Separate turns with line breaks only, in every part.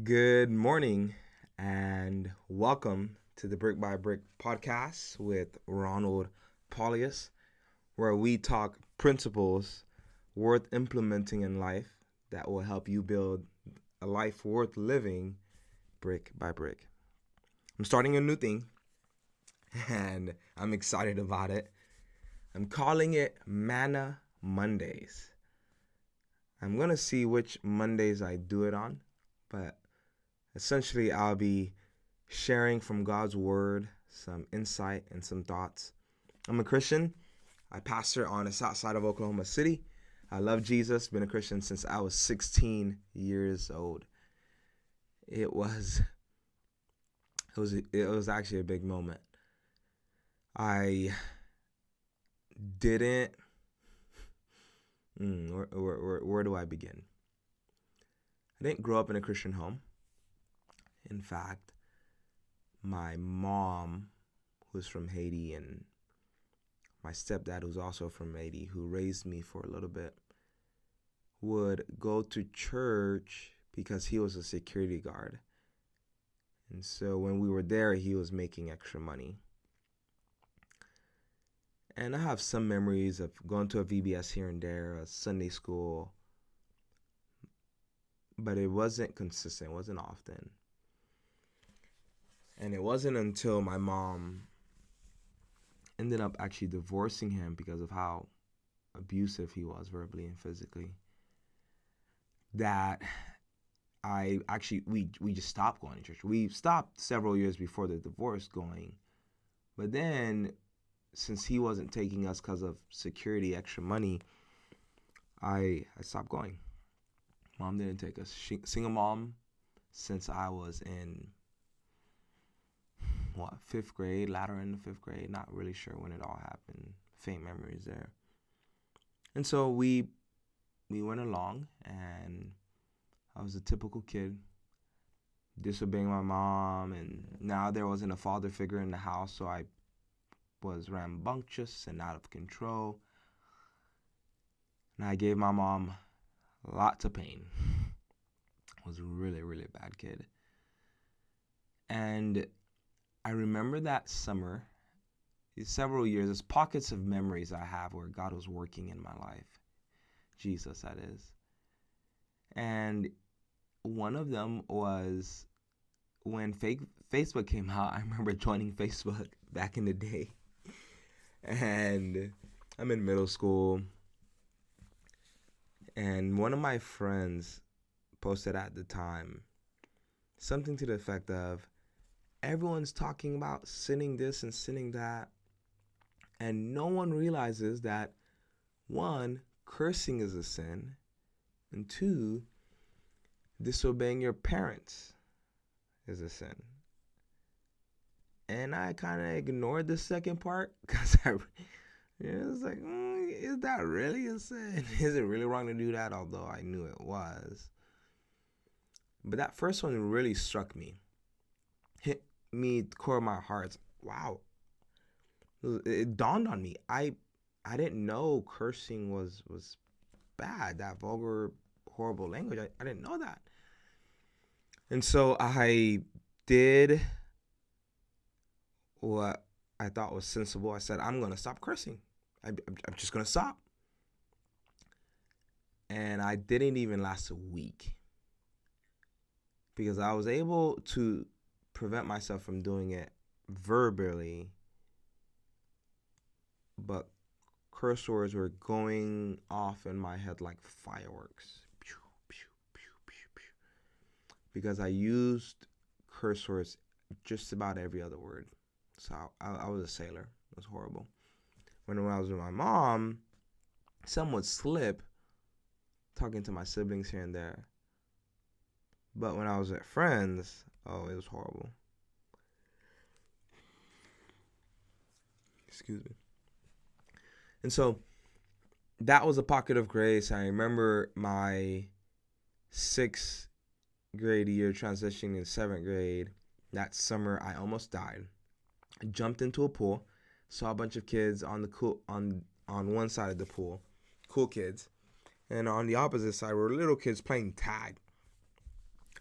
Good morning and welcome to the Brick by Brick podcast with Ronald Pauleus, where we talk principles worth implementing in life that will help you build a life worth living brick by brick. I'm starting a new thing and I'm excited about it. I'm calling it Manna Mondays. I'm going to see which Mondays I do it on, but essentially, I'll be sharing from God's Word some insight and some thoughts. I'm a Christian. I pastor on the south side of Oklahoma City. I love Jesus. Been a Christian since I was 16 years old. It was actually a big moment. I didn't. Where do I begin? I didn't grow up in a Christian home. In fact, my mom, who's from Haiti, and my stepdad, who's also from Haiti, who raised me for a little bit, would go to church because he was a security guard. And so when we were there, he was making extra money. And I have some memories of going to a VBS here and there, a Sunday school, but it wasn't consistent, it wasn't often. And it wasn't until my mom ended up actually divorcing him because of how abusive he was verbally and physically that we just stopped going to church. We stopped several years before the divorce going, but then since he wasn't taking us because of security, extra money, I stopped going. Mom didn't take us. Single mom since I was in fifth grade, latter in the fifth grade. Not really sure when it all happened. Faint memories there. And so we went along, and I was a typical kid, disobeying my mom, and now there wasn't a father figure in the house, so I was rambunctious and out of control. And I gave my mom lots of pain. I was a really, really bad kid. And I remember that summer, several years, there's pockets of memories I have where God was working in my life. Jesus, that is. And one of them was when Facebook came out. I remember joining Facebook back in the day. And I'm in middle school. And one of my friends posted at the time something to the effect of, everyone's talking about sinning this and sinning that, and no one realizes that, one, cursing is a sin, and two, disobeying your parents is a sin. And I kind of ignored the second part because it was like, is that really a sin? Is it really wrong to do that? Although I knew it was. But that first one really struck me. Hit me core of my heart. Wow. It dawned on me. I didn't know cursing was bad, that vulgar, horrible language. I didn't know that. And so I did what I thought was sensible. I said, I'm going to stop cursing. I'm just going to stop. And I didn't even last a week because I was able to prevent myself from doing it verbally, but curse words were going off in my head like fireworks. Pew, pew, pew, pew, pew. Because I used curse words just about every other word. So I was a sailor. It was horrible. When I was with my mom, some would slip, talking to my siblings here and there. But when I was with friends, it was horrible. Excuse me. And so that was a pocket of grace. I remember my sixth grade year transitioning in seventh grade. That summer, I almost died. I jumped into a pool, saw a bunch of kids on one side of the pool, cool kids, and on the opposite side were little kids playing tag.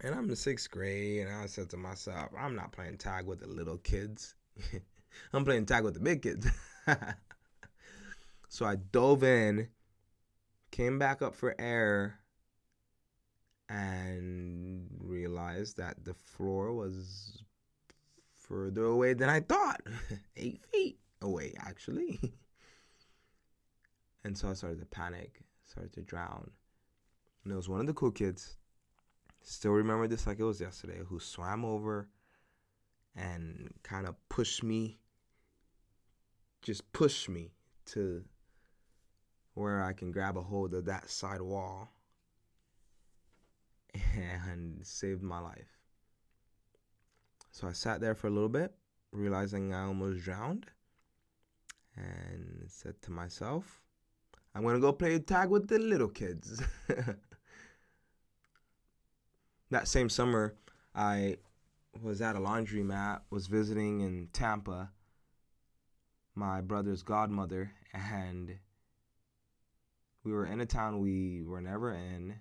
And I'm in 6th grade, and I said to myself, I'm not playing tag with the little kids. I'm playing tag with the big kids. So I dove in, came back up for air, and realized that the floor was further away than I thought. 8 feet away, actually. And so I started to panic, started to drown. And it was one of the cool kids, still remember this like it was yesterday, who swam over and kind of pushed me to where I can grab a hold of that side wall and saved my life. So I sat there for a little bit, realizing I almost drowned, and said to myself, I'm going to go play tag with the little kids. That same summer, I was at a laundromat, was visiting in Tampa, my brother's godmother, and we were in a town we were never in.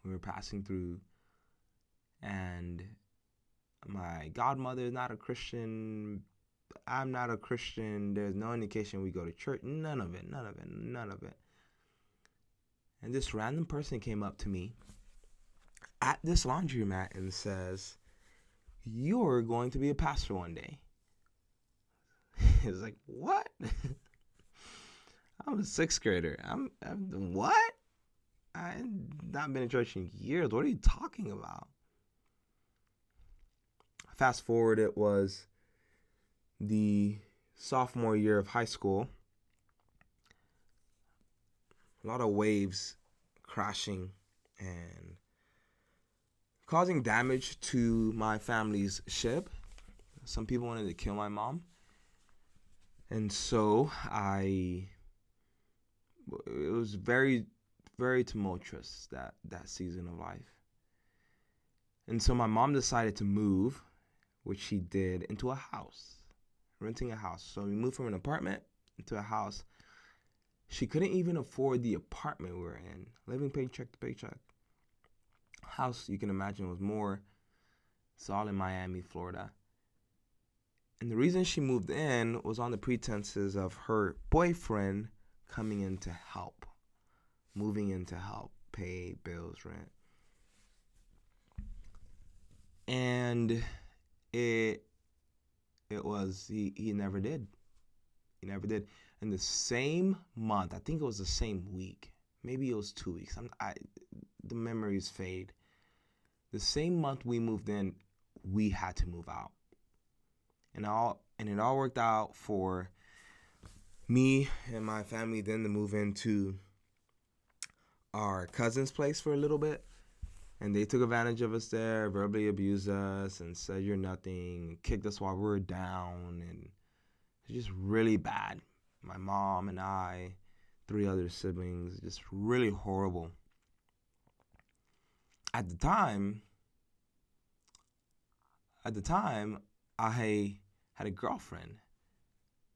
We were passing through, and my godmother is not a Christian. I'm not a Christian. There's no indication we go to church. None of it. And this random person came up to me at this laundromat and says, you're going to be a pastor one day. It's like, what? I'm a 6th grader. I'm what? I've not been in church in years. What are you talking about? Fast forward, it was the sophomore year of high school. A lot of waves crashing and causing damage to my family's ship. Some people wanted to kill my mom. And so it was very, very tumultuous, that season of life. And so my mom decided to move, which she did, into a house, renting a house. So we moved from an apartment into a house. She couldn't even afford the apartment we were in, living paycheck to paycheck. House, you can imagine, was more. It's all in Miami, Florida. And the reason she moved in was on the pretenses of her boyfriend coming in to help, moving in to help pay bills, rent. And it was, he never did. He never did. In the same month, I think it was the same week, maybe it was 2 weeks. The memories fade. The same month we moved in, we had to move out. And it all worked out for me and my family then to move into our cousin's place for a little bit. And they took advantage of us there, verbally abused us, and said you're nothing, kicked us while we were down, and it's just really bad. My mom and I, 3 other siblings, just really horrible. At the time, I had a girlfriend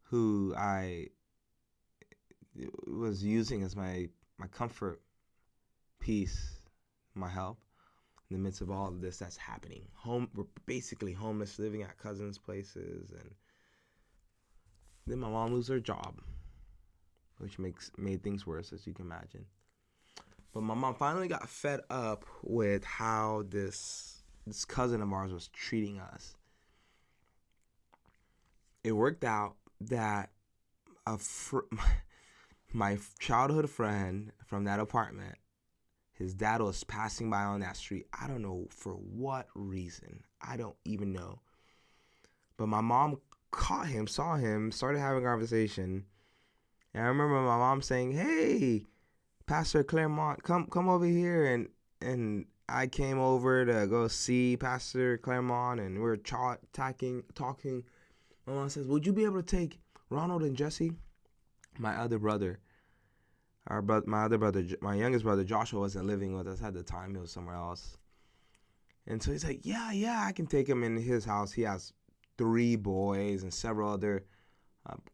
who I was using as my comfort piece, my help in the midst of all of this that's happening. We're basically homeless, living at cousins' places, and then my mom loses her job, which made things worse, as you can imagine. But my mom finally got fed up with how this cousin of ours was treating us. It worked out that my childhood friend from that apartment, his dad was passing by on that street. I don't know for what reason. I don't even know. But my mom caught him, saw him, started having a conversation. And I remember my mom saying, "Hey, Pastor Claremont, come over here." And I came over to go see Pastor Claremont, and we were talking. My mom says, "Would you be able to take Ronald and Jesse?" My other brother, my youngest brother, Joshua, wasn't living with us at the time. He was somewhere else. And so he's like, yeah, I can take him in his house. He has 3 boys and several other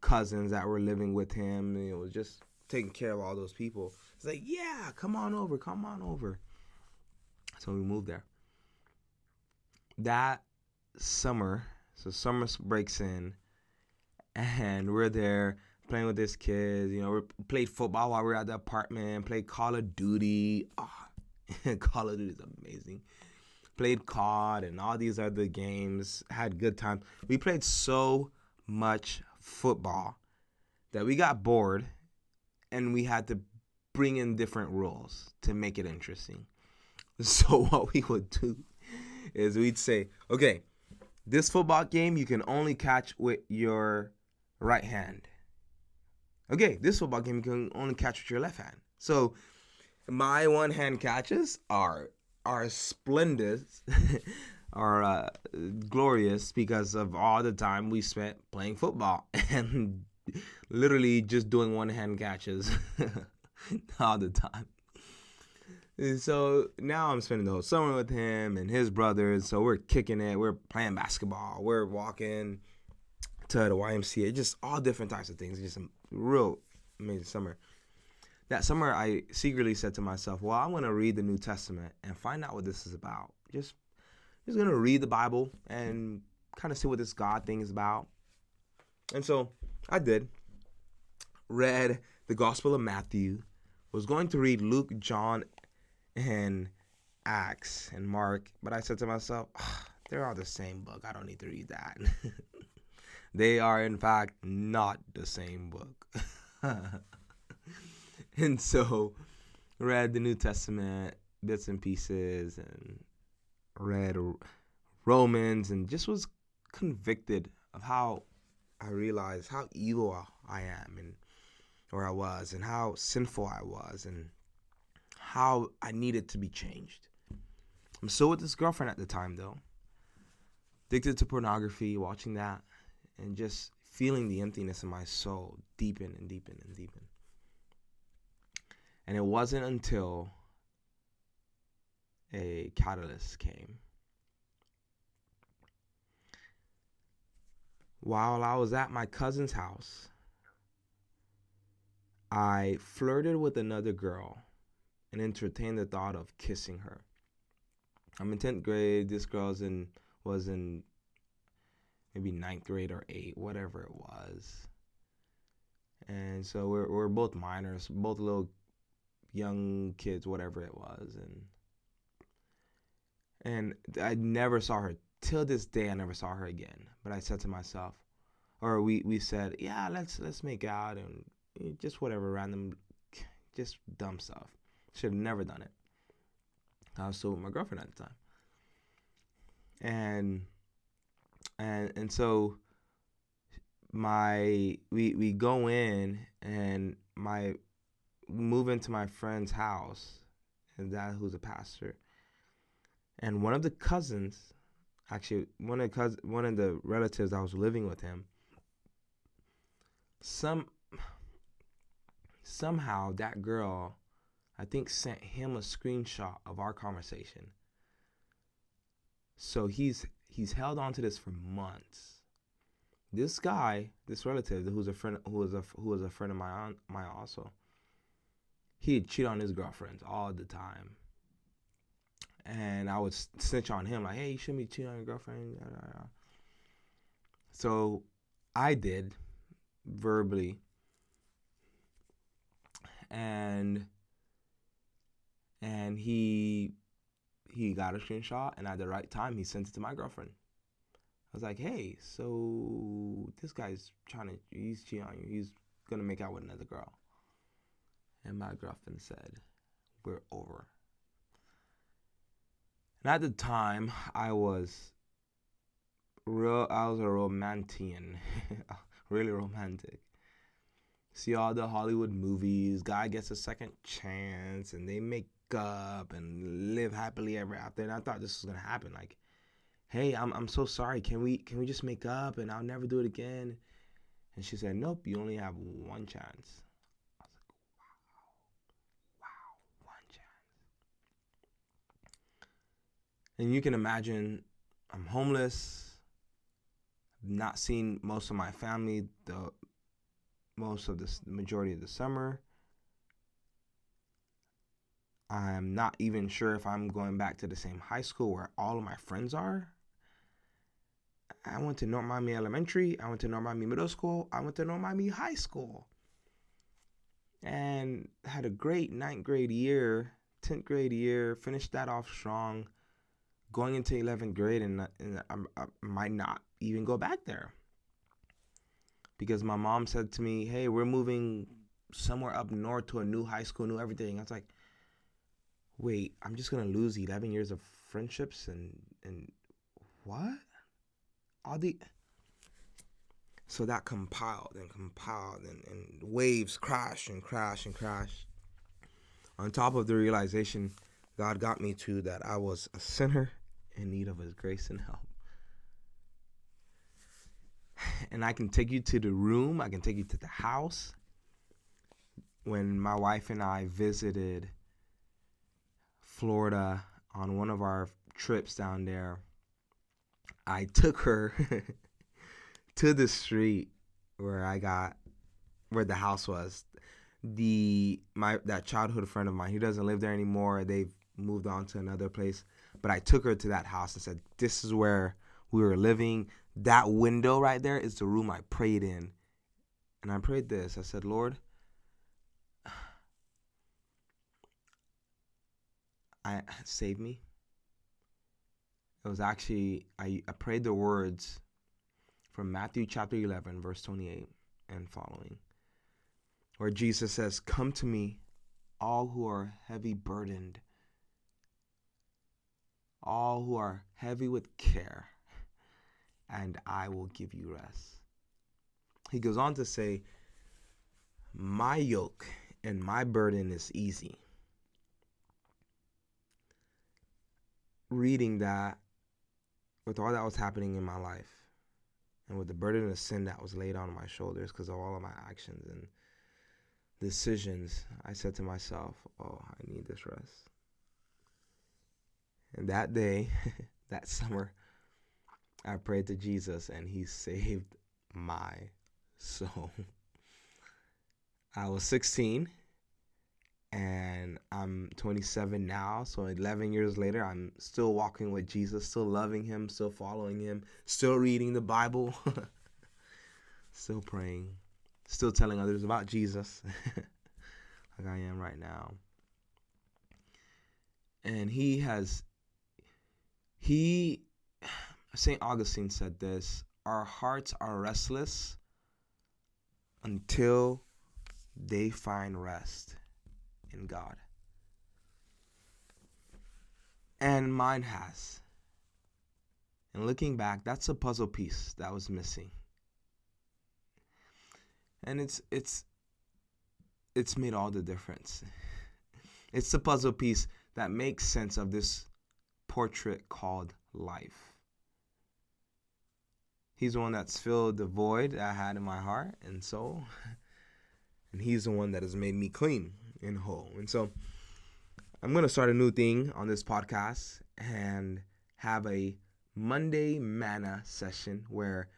cousins that were living with him. And it was just taking care of all those people. He's like, yeah, come on over. So we moved there. that summer, so summer breaks in, and we're there playing with this kid. We played football while we were at the apartment, played Call of Duty. Oh, Call of Duty is amazing. Played COD and all these other games, had good time. We played so much football that we got bored and we had to bring in different rules to make it interesting. So what we would do is we'd say, okay, this football game you can only catch with your right hand. Okay, this football game you can only catch with your left hand. So my one hand catches are splendid, are glorious because of all the time we spent playing football and literally just doing one hand catches all the time. And so now I'm spending the whole summer with him and his brothers. So we're kicking it. We're playing basketball. We're walking to the YMCA. Just all different types of things. Just a real amazing summer. That summer, I secretly said to myself, well, I'm going to read the New Testament and find out what this is about. Just going to read the Bible and kind of see what this God thing is about. And so I did. Read the Gospel of Matthew. Was going to read Luke, John, and Acts and Mark. But I said to myself, they're all the same book. I don't need to read that. They are, in fact, not the same book. And so read the New Testament, bits and pieces, and read Romans, and just was convicted of how I realized how evil I am, and or I was, and how sinful I was, and how I needed to be changed. I'm still with this girlfriend at the time, though. Addicted to pornography, watching that, and just feeling the emptiness in my soul deepen and deepen and deepen. And it wasn't until a catalyst came. While I was at my cousin's house, I flirted with another girl and entertained the thought of kissing her. I'm in 10th grade. This girl was in maybe 9th grade or 8th, whatever it was. And so we're both minors, both little young kids, whatever it was, and I never saw her till this day. I never saw her again. But I said to myself, or we said, yeah, let's make out and just whatever random, just dumb stuff. Should have never done it. I was still with my girlfriend at the time, and so we go in and move into my friend's house, and that who's a pastor, and one of the cousins, actually one of the relatives that was living with him, somehow that girl, I think, sent him a screenshot of our conversation. So he's held on to this for months. This guy, this relative, who was a friend of mine also, he'd cheat on his girlfriends all the time. And I would snitch on him, like, hey, you shouldn't be cheating on your girlfriend. So I did, verbally. And he got a screenshot, and at the right time, he sent it to my girlfriend. I was like, hey, so this guy's he's cheating on you. He's going to make out with another girl. And my girlfriend said, we're over. And at the time, I was a romantian, really romantic. See all the Hollywood movies, guy gets a second chance, and they make up and live happily ever after. And I thought this was gonna happen. Like, hey, I'm so sorry. Can we just make up and I'll never do it again? And she said, nope, you only have one chance. I was like, wow, one chance. And you can imagine, I'm homeless. I've not seen most of my family the majority of the summer. I'm not even sure if I'm going back to the same high school where all of my friends are. I went to North Miami Elementary. I went to North Miami Middle School. I went to North Miami High School. And had a great 9th grade year, 10th grade year, finished that off strong, going into 11th grade, and I might not even go back there. Because my mom said to me, hey, we're moving somewhere up north to a new high school, new everything. I was like, wait, I'm just going to lose 11 years of friendships and what? So that compiled and waves crash and crash and crash. On top of the realization God got me to that I was a sinner in need of his grace and help. And I can take you to the room. I can take you to the house. When my wife and I visited Florida on one of our trips down there, I took her to the street where the house was. That childhood friend of mine, he doesn't live there anymore. They've moved on to another place. But I took her to that house and said, this is where we were living. That window right there is the room I prayed in. And I prayed this. I said, Lord, save me. It was actually, I prayed the words from Matthew chapter 11, verse 28 and following, where Jesus says, come to me, all who are heavy burdened, all who are heavy with care, and I will give you rest. He goes on to say, my yoke and my burden is easy. Reading that, with all that was happening in my life, and with the burden of sin that was laid on my shoulders because of all of my actions and decisions, I said to myself, oh, I need this rest. And that day, that summer, I prayed to Jesus and he saved my soul. I was 16 and I'm 27 now. So 11 years later, I'm still walking with Jesus, still loving him, still following him, still reading the Bible, still praying, still telling others about Jesus like I am right now. And St. Augustine said this, our hearts are restless until they find rest in God. And mine has. And looking back, that's a puzzle piece that was missing. And it's made all the difference. It's the puzzle piece that makes sense of this portrait called life. He's the one that's filled the void that I had in my heart and soul. And he's the one that has made me clean and whole. And so I'm going to start a new thing on this podcast and have a Monday Manna session where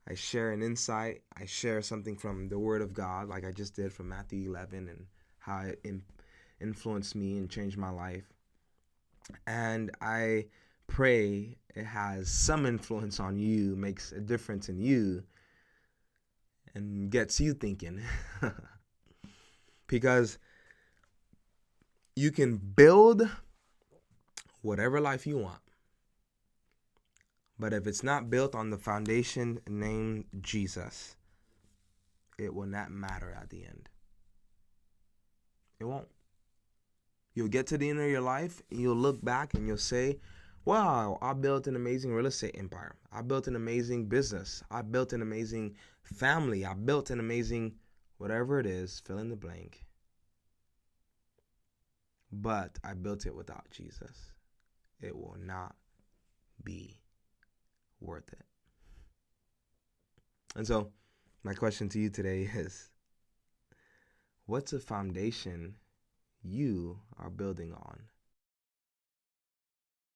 I share an insight. I share something from the Word of God, like I just did from Matthew 11 and how it influenced me and changed my life. And I pray it has some influence on you, makes a difference in you, and gets you thinking. Because you can build whatever life you want. But if it's not built on the foundation named Jesus, it will not matter at the end. It won't. You'll get to the end of your life and you'll look back and you'll say, wow, I built an amazing real estate empire. I built an amazing business. I built an amazing family. I built an amazing whatever it is, fill in the blank. But I built it without Jesus. It will not be worth it. And so my question to you today is, what's a foundation you are building on?